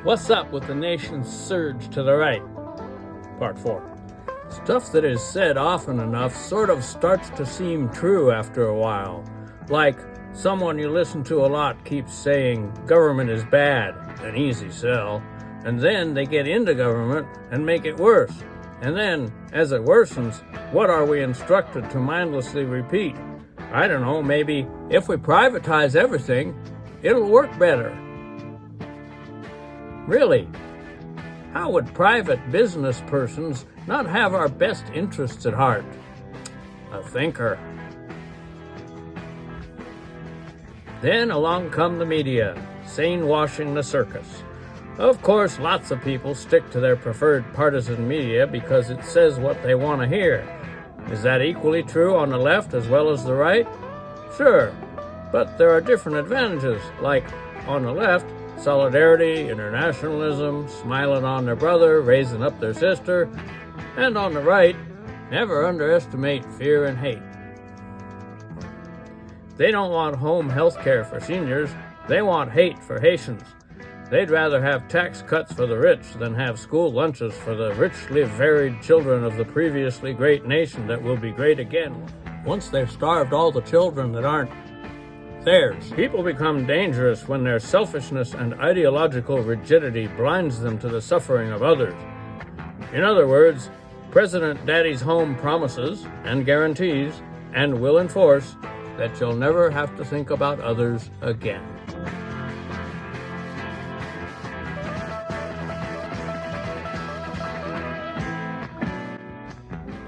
What's up with the nation's surge to the right? Part 4. Stuff that is said often enough sort of starts to seem true after a while. Like, someone you listen to a lot keeps saying government is bad, an easy sell, and then they get into government and make it worse. And then, as it worsens, what are we instructed to mindlessly repeat? I don't know, maybe if we privatize everything, it'll work better. Really, how would private business persons not have our best interests at heart? A thinker. Then along come the media, sane-washing the circus. Of course, lots of people stick to their preferred partisan media because it says what they want to hear. Is that equally true on the left as well as the right? Sure, but there are different advantages, like on the left, solidarity, internationalism, smiling on their brother, raising up their sister, and on the right, never underestimate fear and hate. They don't want home health care for seniors, they want hate for Haitians. They'd rather have tax cuts for the rich than have school lunches for the richly varied children of the previously great nation that will be great again once they've starved all the children that aren't theirs. People become dangerous when their selfishness and ideological rigidity blinds them to the suffering of others. In other words, President Daddy's Home promises and guarantees and will enforce that you'll never have to think about others again.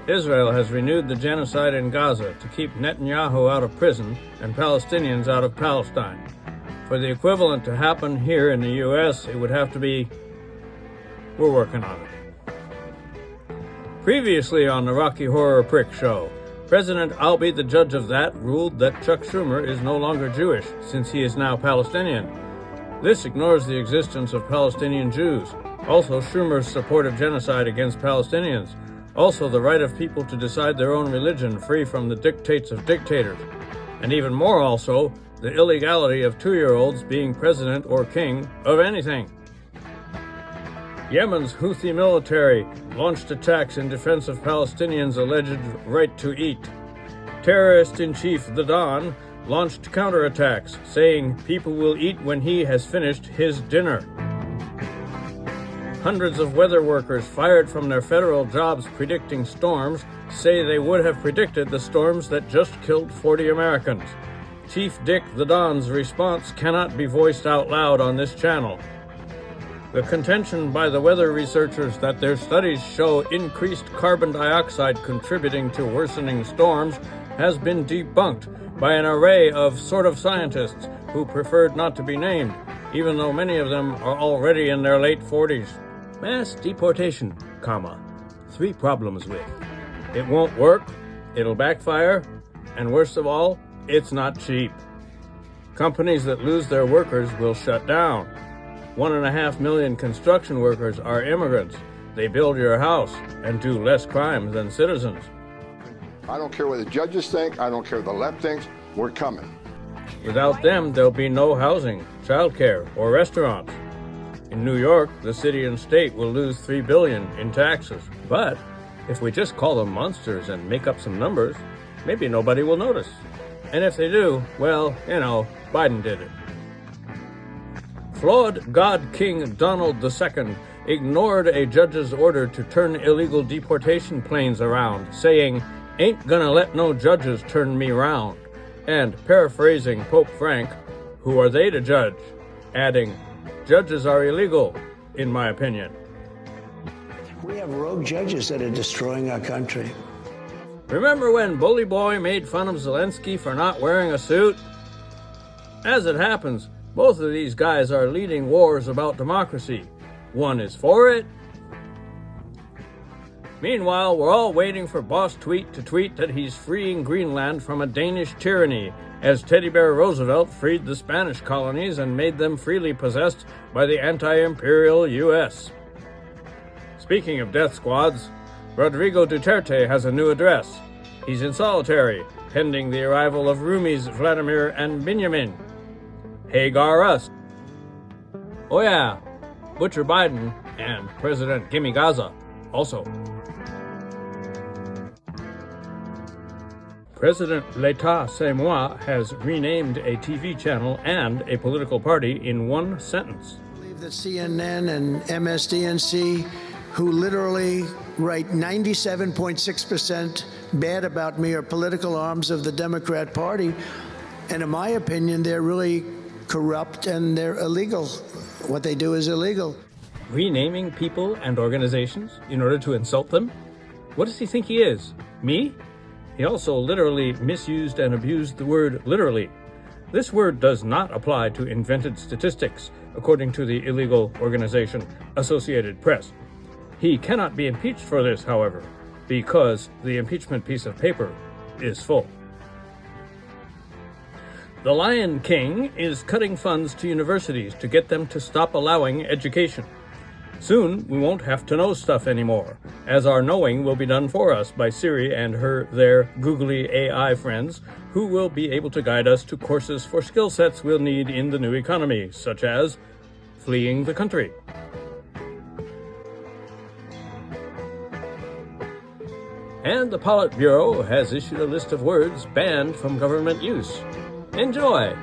Israel has renewed the genocide in Gaza to keep Netanyahu out of prison and Palestinians out of Palestine. For the equivalent to happen here in the U.S., it would have to be, we're working on it. Previously on the Rocky Horror Prick Show, President I'll be the judge of that ruled that Chuck Schumer is no longer Jewish, since he is now Palestinian. This ignores the existence of Palestinian Jews, also Schumer's support of genocide against Palestinians, also the right of people to decide their own religion free from the dictates of dictators, and even more also, the illegality of 2-year-olds being president or king of anything. Yemen's Houthi military launched attacks in defense of Palestinians' alleged right to eat. Terrorist-in-chief the Don launched counterattacks, saying people will eat when he has finished his dinner. Hundreds of weather workers fired from their federal jobs predicting storms say they would have predicted the storms that just killed 40 Americans. Chief Dick the Don's response cannot be voiced out loud on this channel. The contention by the weather researchers that their studies show increased carbon dioxide contributing to worsening storms has been debunked by an array of sort of scientists who preferred not to be named, even though many of them are already in their late 40s. Mass deportation, 3 problems with. It won't work, it'll backfire, and worst of all, it's not cheap. Companies that lose their workers will shut down. 1.5 million construction workers are immigrants. They build your house and do less crime than citizens. I don't care what the judges think, I don't care what the left thinks, we're coming. Without them, there'll be no housing, childcare, or restaurants. In New York, the city and state will lose $3 billion in taxes. But if we just call them monsters and make up some numbers, maybe nobody will notice. And if they do, well, Biden did it. Flawed God King Donald II ignored a judge's order to turn illegal deportation planes around, saying, "Ain't gonna let no judges turn me round." And paraphrasing Pope Frank, who are they to judge? Adding, "Judges are illegal, in my opinion." We have rogue judges that are destroying our country. Remember when Bully Boy made fun of Zelensky for not wearing a suit? As it happens, both of these guys are leading wars about democracy. One is for it. Meanwhile, we're all waiting for Boss Tweet to tweet that he's freeing Greenland from a Danish tyranny, as Teddy Bear Roosevelt freed the Spanish colonies and made them freely possessed by the anti-imperial U.S. Speaking of death squads, Rodrigo Duterte has a new address. He's in solitary, pending the arrival of roomies Vladimir and Benjamin. Hagar us. Oh yeah, Butcher Biden, and President Gimme Gaza also. President L'État C'est Moi has renamed a TV channel and a political party in one sentence. I believe that CNN and MSDNC, who literally write 97.6% bad about me, are political arms of the Democrat Party. And in my opinion, they're really corrupt and they're illegal. What they do is illegal. Renaming people and organizations in order to insult them? What does he think he is? Me? He also literally misused and abused the word literally. This word does not apply to invented statistics, according to the illegal organization Associated Press. He cannot be impeached for this, however, because the impeachment piece of paper is full. The Lion King is cutting funds to universities to get them to stop allowing education. Soon, we won't have to know stuff anymore, as our knowing will be done for us by Siri and their googly AI friends, who will be able to guide us to courses for skill sets we'll need in the new economy, such as fleeing the country. And the Politburo has issued a list of words banned from government use. Enjoy!